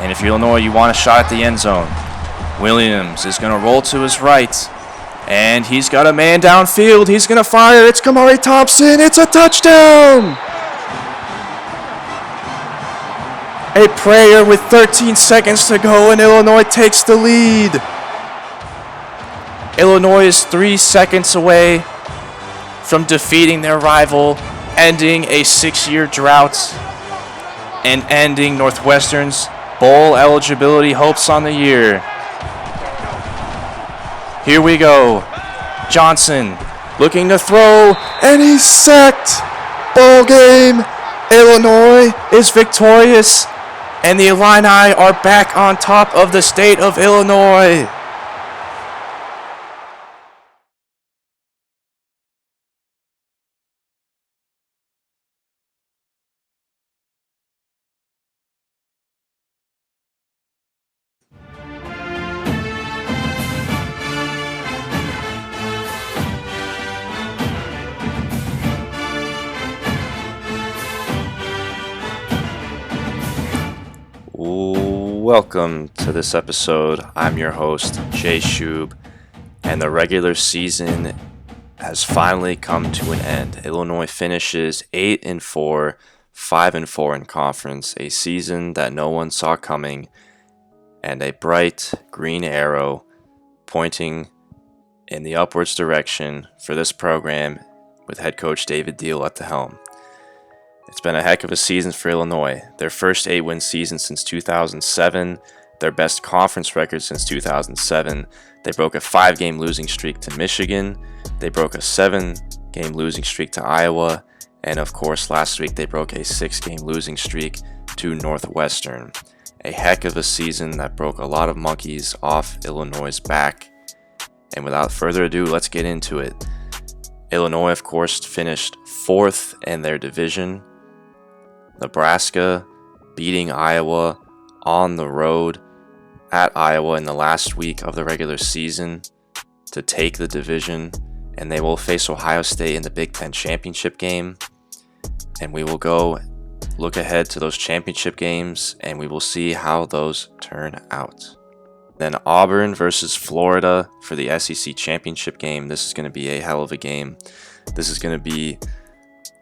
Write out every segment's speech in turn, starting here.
And if you're Illinois, you want a shot at the end zone. Williams is going to roll to his right. And he's got a man downfield. He's going to fire. It's Kamari Thompson. It's a touchdown. A prayer with 13 seconds to go, and Illinois takes the lead. Illinois is 3 seconds away from defeating their rival, ending a 6-year drought, and ending Northwestern's bowl eligibility hopes on the year. Here we go. Johnson looking to throw, and he's sacked. Ball game. Illinois is victorious, and the Illini are back on top of the state of Illinois. Welcome to this episode. I'm your host, Jay Shoob, and the regular season has finally come to an end. Illinois finishes 8-4, 5-4 in conference, a season that no one saw coming, and a bright green arrow pointing in the upwards direction for this program with head coach David Deal at the helm. It's been a heck of a season for Illinois. Their first 8-win season since 2007, their best conference record since 2007. They broke a 5-game losing streak to Michigan. They broke a 7-game losing streak to Iowa. And of course, last week they broke a 6-game losing streak to Northwestern. A heck of a season that broke a lot of monkeys off Illinois' back. And without further ado, let's get into it. Illinois, of course, finished 4th in their division. Nebraska beating Iowa on the road at Iowa in the last week of the regular season to take the division, and they will face Ohio State in the Big Ten championship game. And we will go look ahead to those championship games, and we will see how those turn out. Then Auburn versus Florida for the SEC championship game. This is going to be a hell of a game. This is going to be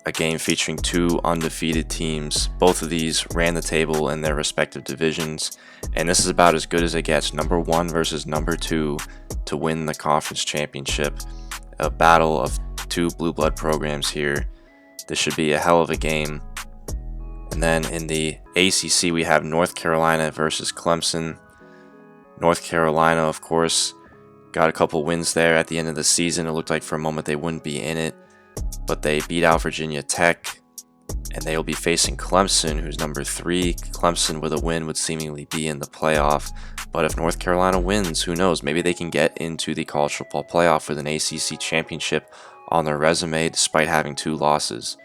a game featuring 2 undefeated teams. Both of these ran the table in their respective divisions, and this is about as good as it gets. Number 1 versus number 2 to win the conference championship. A battle of 2 blue blood programs here. This should be a hell of a game. And then in the ACC, we have North Carolina versus Clemson. North Carolina, of course, got a couple wins there at the end of the season. It looked like for a moment they wouldn't be in it, but they beat out Virginia Tech, and they will be facing Clemson, who's number 3. Clemson with a win would seemingly be in the playoff, but if North Carolina wins, who knows? Maybe they can get into the college football playoff with an ACC championship on their resume despite having 2 losses.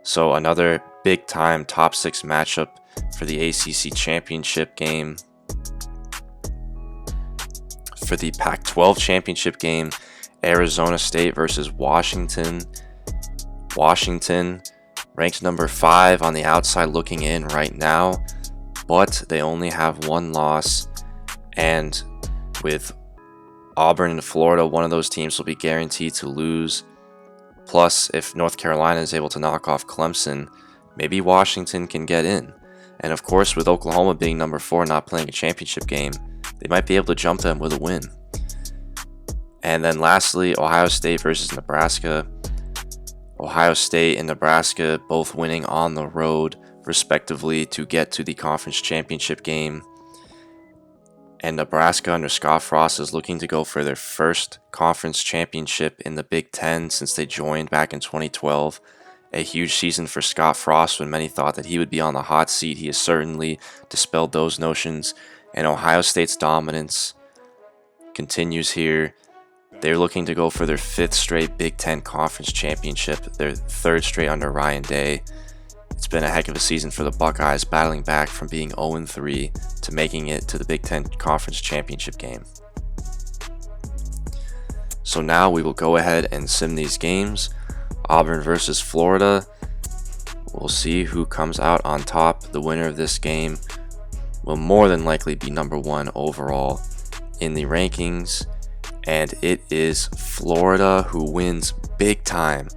So another big-time top 6 matchup for the ACC championship game. For the Pac-12 championship game, Arizona State versus Washington. Washington ranked number 5 on the outside looking in right now, but they only have 1 loss, and with Auburn and Florida, one of those teams will be guaranteed to lose. Plus, if North Carolina is able to knock off Clemson, maybe Washington can get in. And of course, with Oklahoma being number 4 not playing a championship game, they might be able to jump them with a win. And then lastly, Ohio State versus Nebraska. Ohio State and Nebraska both winning on the road, respectively, to get to the conference championship game. And Nebraska under Scott Frost is looking to go for their first conference championship in the Big Ten since they joined back in 2012. A huge season for Scott Frost when many thought that he would be on the hot seat. He has certainly dispelled those notions. And Ohio State's dominance continues here. They're looking to go for their 5th straight Big Ten Conference Championship, their 3rd straight under Ryan Day. It's been a heck of a season for the Buckeyes, battling back from being 0-3 to making it to the Big Ten Conference Championship game. So now we will go ahead and sim these games. Auburn versus Florida. We'll see who comes out on top. The winner of this game will more than likely be number 1 overall in the rankings. And it is Florida who wins big time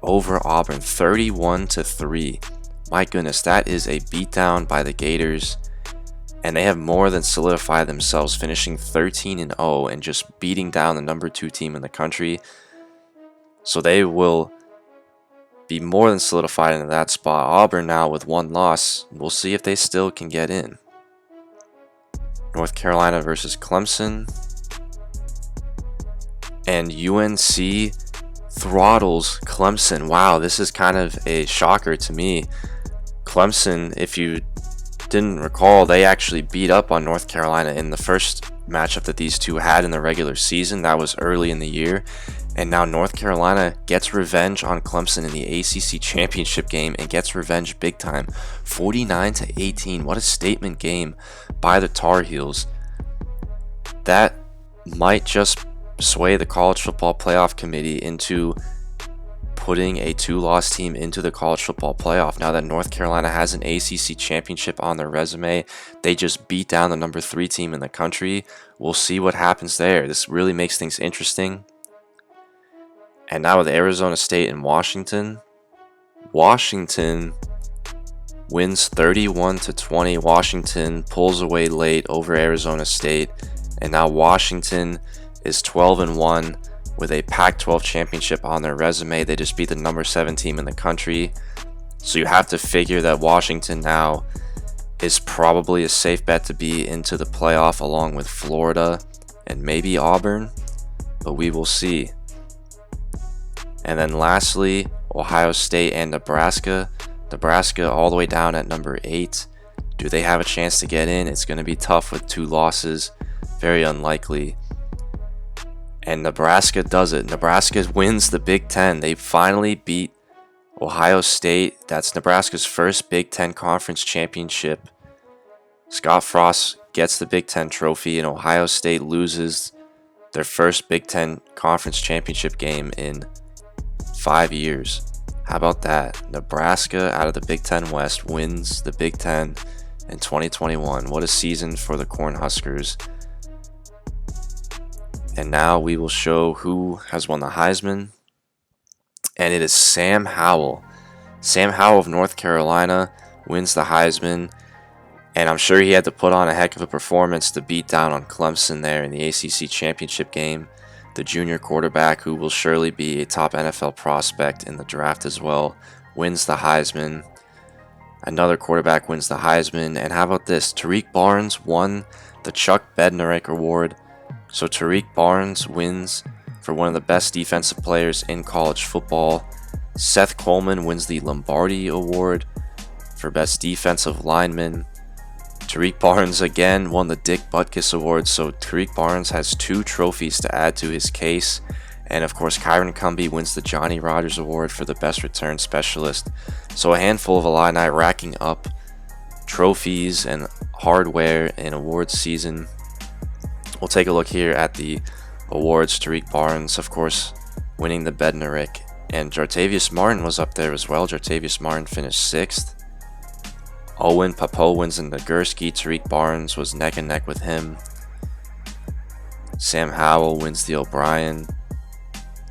over Auburn, 31-3. My goodness, that is a beatdown by the Gators. And they have more than solidified themselves, finishing 13-0 and just beating down the number 2 team in the country. So they will be more than solidified into that spot. Auburn now with 1 loss. We'll see if they still can get in. North Carolina versus Clemson. And UNC throttles Clemson. Wow, this is kind of a shocker to me. Clemson, if you didn't recall, they actually beat up on North Carolina in the first matchup that these two had in the regular season. That was early in the year. And now North Carolina gets revenge on Clemson in the ACC championship game and gets revenge big time. 49-18. What a statement game by the Tar Heels. That might just sway the college football playoff committee into putting a 2-loss team into the college football playoff. Now that North Carolina has an ACC championship on their resume, they just beat down the number 3 team in the country. We'll see what happens there. This really makes things interesting. And now with Arizona State and Washington. Washington wins 31-20. Washington pulls away late over Arizona State. And now Washington is 12-1 with a Pac-12 championship on their resume. They just beat the number 7 team in the country. So you have to figure that Washington now is probably a safe bet to be into the playoff along with Florida and maybe Auburn, but we will see. And then lastly, Ohio State and Nebraska. Nebraska all the way down at number 8. Do they have a chance to get in? It's going to be tough with 2 losses. Very unlikely. And Nebraska does it. Nebraska wins the Big Ten. They finally beat Ohio State. That's Nebraska's first Big Ten Conference championship. Scott Frost gets the Big Ten trophy, and Ohio State loses their first Big Ten Conference championship game in 5 years. How about that? Nebraska out of the Big Ten West wins the Big Ten in 2021. What a season for the Cornhuskers. And now we will show who has won the Heisman. And it is Sam Howell. Sam Howell of North Carolina wins the Heisman. And I'm sure he had to put on a heck of a performance to beat down on Clemson there in the ACC championship game. The junior quarterback, who will surely be a top NFL prospect in the draft as well, wins the Heisman. Another quarterback wins the Heisman. And how about this? Tariq Barnes won the Chuck Bednarik Award. So Tariq Barnes wins for one of the best defensive players in college football. Seth Coleman wins the Lombardi Award for best defensive lineman. Tariq Barnes again won the Dick Butkus Award. So Tariq Barnes has 2 trophies to add to his case. And of course, Kyron Cumbie wins the Johnny Rodgers Award for the best return specialist. So a handful of Illini racking up trophies and hardware in awards season. We'll take a look here at the awards. Tariq Barnes, of course, winning the Bednarik. And Jartavius Martin was up there as well. Jartavius Martin finished 6th. Owen Pappoe wins in the Nagurski. Tariq Barnes was neck and neck with him. Sam Howell wins the O'Brien.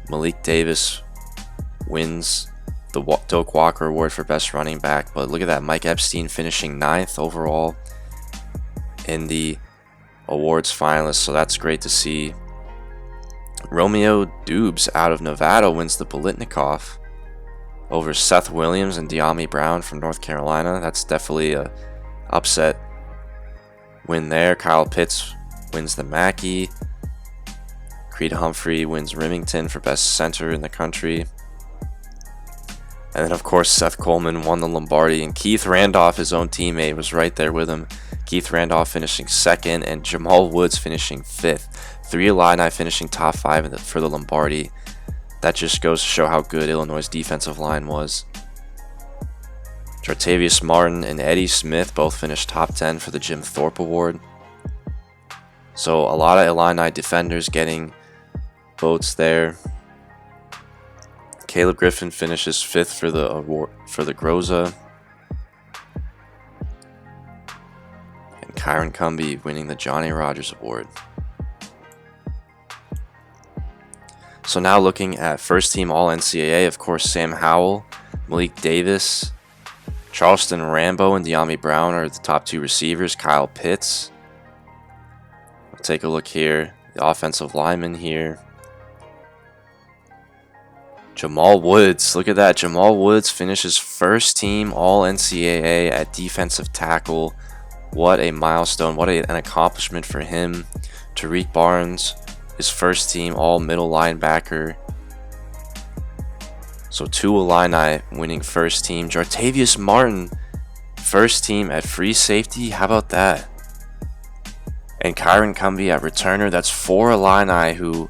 Malik Davis wins the Doak Walker Award for best running back. But look at that, Mike Epstein finishing 9th overall in the awards finalists, so that's great to see. Romeo Dubes out of Nevada wins the Bolitnikoff over Seth Williams and De'Ami Brown from North Carolina. That's definitely a upset win there. Kyle Pitts wins the Mackey. Creed Humphrey wins Remington for best center in the country. And then, of course, Seth Coleman won the Lombardi. And Keith Randolph, his own teammate, was right there with him. Keith Randolph finishing 2nd and Jamal Woods finishing 5th. 3 Illini finishing top 5 for the Lombardi. That just goes to show how good Illinois' defensive line was. Jartavius Martin and Eddie Smith both finished top 10 for the Jim Thorpe Award. So a lot of Illini defenders getting votes there. Caleb Griffin finishes 5th for the award for the Groza. And Kyron Cumby winning the Johnny Rodgers Award. So now looking at first team All-NCAA, of course, Sam Howell, Malik Davis, Charleston Rambo, and De'Ami Brown are the top 2 receivers. Kyle Pitts. We'll take a look here. The offensive lineman here. Jamal Woods, look at that. Jamal Woods finishes first team All-NCAA at defensive tackle. What a milestone. What an accomplishment for him. Tariq Barnes, his first team All-Middle linebacker. So 2 Illini winning first team. Jartavius Martin, first team at free safety. How about that? And Kyron Cumby at returner. That's 4 Illini who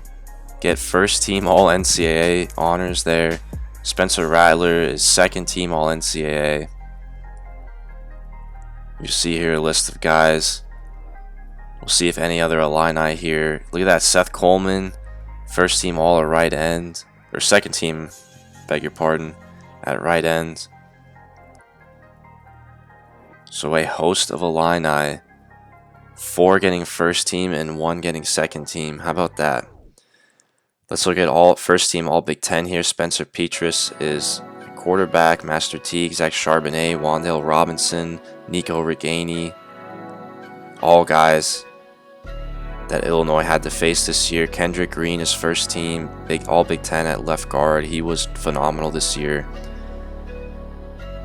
get first team All-NCAA honors there. Spencer Rattler is second team All-NCAA. You see here a list of guys. We'll see if any other Illini here. Look at that, Seth Coleman, first team all at right end, or second team, beg your pardon, at right end. So a host of Illini, 4 getting first team and 1 getting second team. How about that? Let's look at all first team All Big Ten here. Spencer Petras is quarterback. Master Teague, Zach Charbonnet, Wan'Dale Robinson, Nico Reganey. All guys that Illinois had to face this year. Kendrick Green is first team, All Big Ten at left guard. He was phenomenal this year.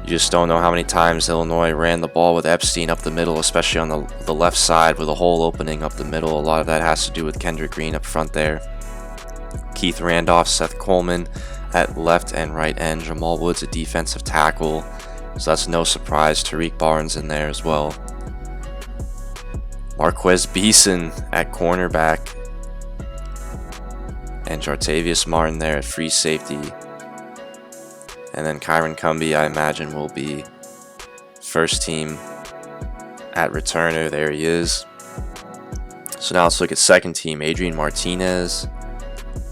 You just don't know how many times Illinois ran the ball with Epstein up the middle, especially on the left side with a hole opening up the middle. A lot of that has to do with Kendrick Green up front there. Keith Randolph, Seth Coleman at left and right end. Jamal Woods, a defensive tackle. So that's no surprise. Tariq Barnes in there as well. Marquez Beeson at cornerback. And Jartavius Martin there at free safety. And then Kyron Cumby, I imagine, will be first team at returner. There he is. So now let's look at second team. Adrian Martinez,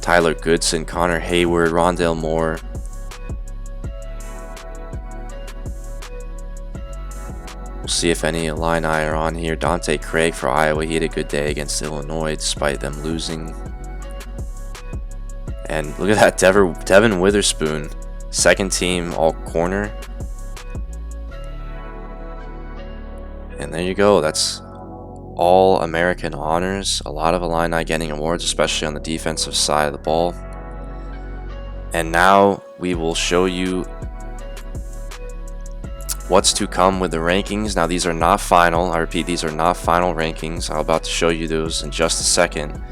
Tyler Goodson, Connor Hayward, Rondale Moore. We'll see if any Illini are on here. Dante Craig for Iowa. He had a good day against Illinois despite them losing. And look at that, Devin Witherspoon, second team all corner. And there you go. That's all American honors. A lot of Illini getting awards, especially on the defensive side of the ball. And now we will show you what's to come with the rankings. Now these are not final. I repeat, these are not final rankings. I'm about to show you those in just a second.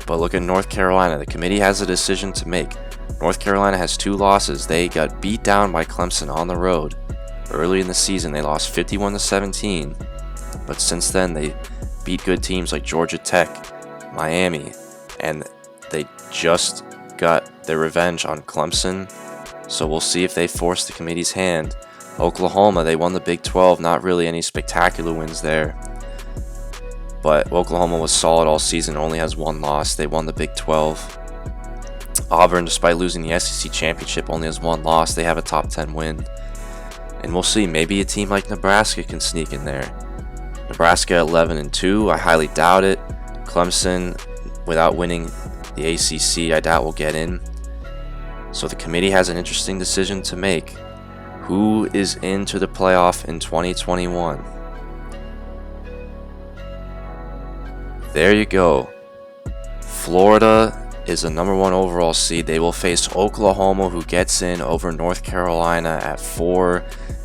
But look at North Carolina. The committee has a decision to make. North Carolina has 2 losses. They got beat down by Clemson on the road. Early in the season, they lost 51-17. But since then, they beat good teams like Georgia Tech, Miami, and they just got their revenge on Clemson. So we'll see if they force the committee's hand. Oklahoma, they won the Big 12. Not really any spectacular wins there. But Oklahoma was solid all season, only has 1 loss. They won the Big 12. Auburn, despite losing the SEC championship, only has 1 loss. They have a top 10 win. And we'll see, maybe a team like Nebraska can sneak in there. Nebraska 11-2, I highly doubt it. Clemson, without winning the ACC, I doubt will get in. So the committee has an interesting decision to make. Who is into the playoff in 2021? There you go. Florida is the #1 overall seed. They will face Oklahoma, who gets in over North Carolina at 4.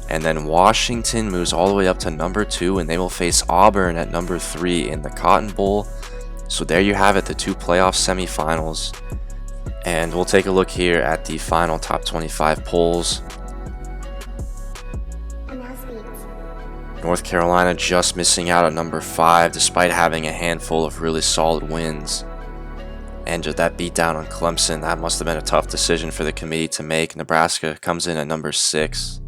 And then Washington moves all the way up to #2, and they will face Auburn at #3 in the Cotton Bowl. So there you have it, the 2 playoff semifinals. And we'll take a look here at the final top 25 polls. North Carolina just missing out at #5 despite having a handful of really solid wins. And just that beatdown on Clemson, that must have been a tough decision for the committee to make. Nebraska comes in at #6.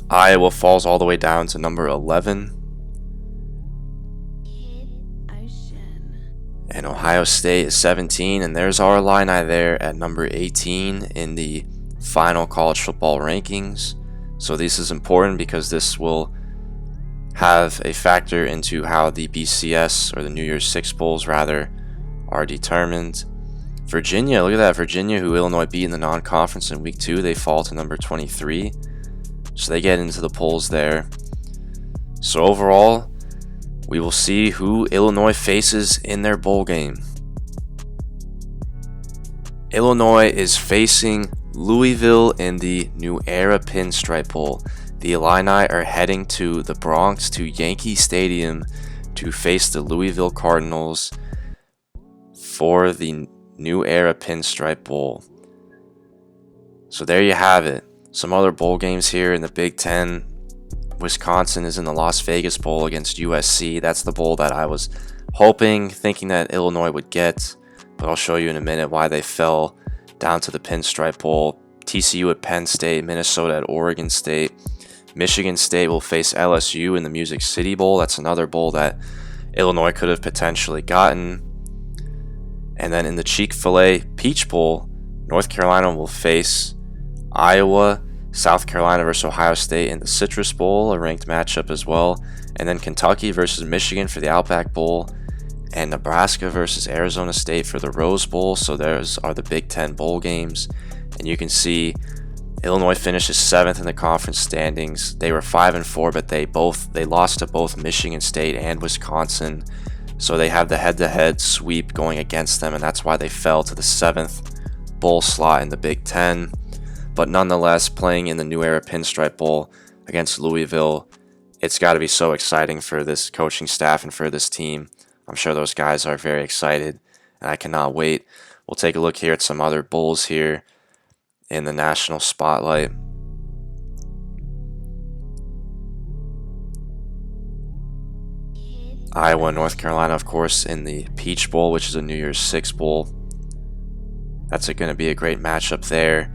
Iowa falls all the way down to #11. And Ohio State is 17. And there's our Illini there at #18 in the final college football rankings. So this is important because this will have a factor into how the BCS, or the New Year's Six Bowls rather, are determined. Virginia, look at that. Virginia, who Illinois beat in the non-conference in week 2, they fall to number 23. So they get into the polls there. So overall, we will see who Illinois faces in their bowl game. Illinois is facing Louisville in the New Era Pinstripe Bowl. The Illini are heading to the Bronx, to Yankee Stadium, to face the Louisville Cardinals for the New Era Pinstripe Bowl. So there you have it. Some other bowl games here in the Big Ten. Wisconsin is in the Las Vegas Bowl against USC. That's the bowl that I was thinking that Illinois would get, but I'll show you in a minute why they fell down to the Pinstripe Bowl. TCU at Penn State, Minnesota at Oregon State. Michigan State will face LSU in the Music City Bowl. That's another bowl that Illinois could have potentially gotten. And then in the Chick-fil-A Peach Bowl, North Carolina will face Iowa. South Carolina versus Ohio State in the Citrus Bowl, a ranked matchup as well. And then Kentucky versus Michigan for the Outback Bowl. And Nebraska versus Arizona State for the Rose Bowl. So those are the Big Ten bowl games. And you can see Illinois finishes 7th in the conference standings. They were 5-4, but they lost to both Michigan State and Wisconsin. So they have the head-to-head sweep going against them, and that's why they fell to the 7th bowl slot in the Big Ten. But nonetheless, playing in the New Era Pinstripe Bowl against Louisville, it's got to be so exciting for this coaching staff and for this team. I'm sure those guys are very excited, and I cannot wait. We'll take a look here at some other bowls here in the national spotlight. Iowa, North Carolina, of course, in the Peach Bowl, which is a New Year's Six Bowl. That's going to be a great matchup there.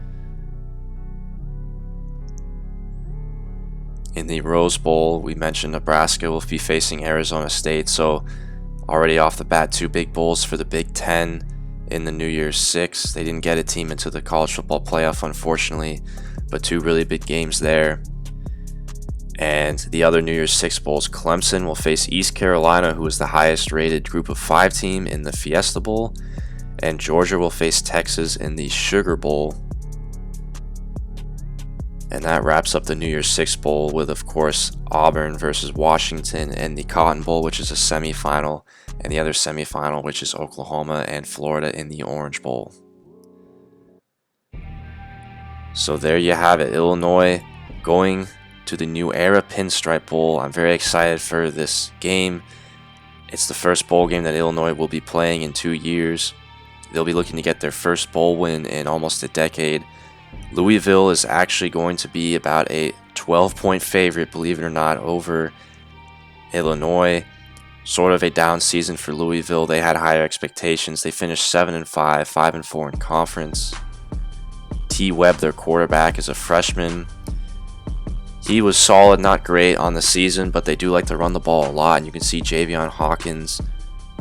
In the Rose Bowl, we mentioned Nebraska will be facing Arizona State. So already off the bat, 2 big bowls for the Big Ten in the New Year's Six. They didn't get a team into the college football playoff, unfortunately, but 2 really big games there. And the other New Year's Six bowls, Clemson will face East Carolina, who is the highest rated Group of 5 team in the Fiesta Bowl. And Georgia will face Texas in the Sugar Bowl. And that wraps up the New Year's Six Bowl with, of course, Auburn versus Washington and the Cotton Bowl, which is a semifinal, and the other semifinal, which is Oklahoma and Florida in the Orange Bowl. So there you have it, Illinois going to the New Era Pinstripe Bowl. I'm very excited for this game. It's the first bowl game that Illinois will be playing in 2 years. They'll be looking to get their first bowl win in almost a decade. Louisville is actually going to be about a 12-point favorite, believe it or not, over Illinois. Sort of a down season for Louisville. They had higher expectations. They finished 7-5, 5-4 in conference. T. Webb, their quarterback, is a freshman. He was solid, not great on the season, but they do like to run the ball a lot. And you can see Javion Hawkins,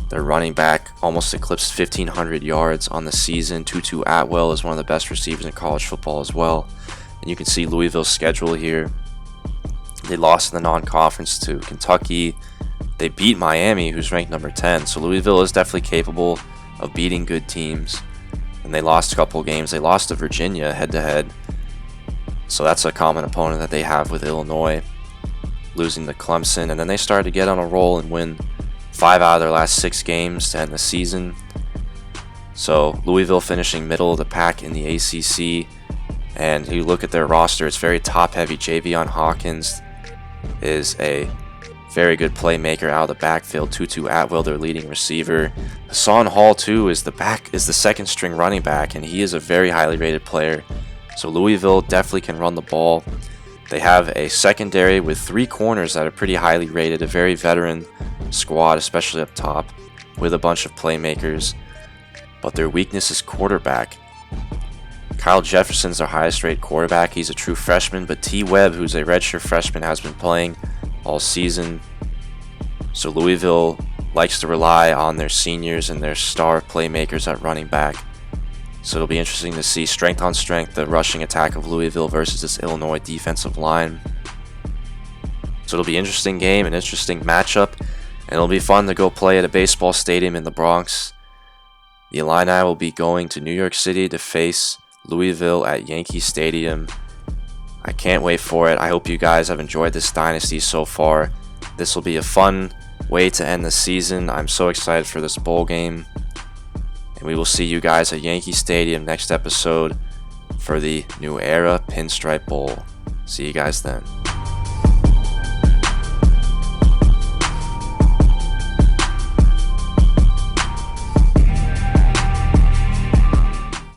their running back, almost eclipsed 1,500 yards on the season. Tutu Atwell is one of the best receivers in college football as well. And you can see Louisville's schedule here. They lost in the non-conference to Kentucky. They beat Miami, who's ranked number 10. So Louisville is definitely capable of beating good teams. And they lost a couple games. They lost to Virginia head-to-head. So that's a common opponent that they have with Illinois, losing to Clemson. And then they started to get on a roll and win 5 out of their last 6 games to end the season. So Louisville finishing middle of the pack in the ACC. And you look at their roster, it's very top-heavy. Javion Hawkins is a very good playmaker out of the backfield. Tutu Atwell, their leading receiver. Hassan Hall, too, is the second-string running back, and he is a very highly rated player. So Louisville definitely can run the ball. They have a secondary with 3 corners that are pretty highly rated, a very veteran squad, especially up top, with a bunch of playmakers. But their weakness is quarterback. Kyle Jefferson's their highest rated quarterback. He's a true freshman, but T. Webb, who's a redshirt freshman, has been playing all season. So Louisville likes to rely on their seniors and their star playmakers at running back. So it'll be interesting to see strength on strength, the rushing attack of Louisville versus this Illinois defensive line. So it'll be an interesting game, an interesting matchup, and it'll be fun to go play at a baseball stadium in the Bronx. The Illini will be going to New York City to face Louisville at Yankee Stadium. I can't wait for it. I hope you guys have enjoyed this Dynasty so far. This will be a fun way to end the season. I'm so excited for this bowl game. And we will see you guys at Yankee Stadium next episode for the New Era Pinstripe Bowl. See you guys then.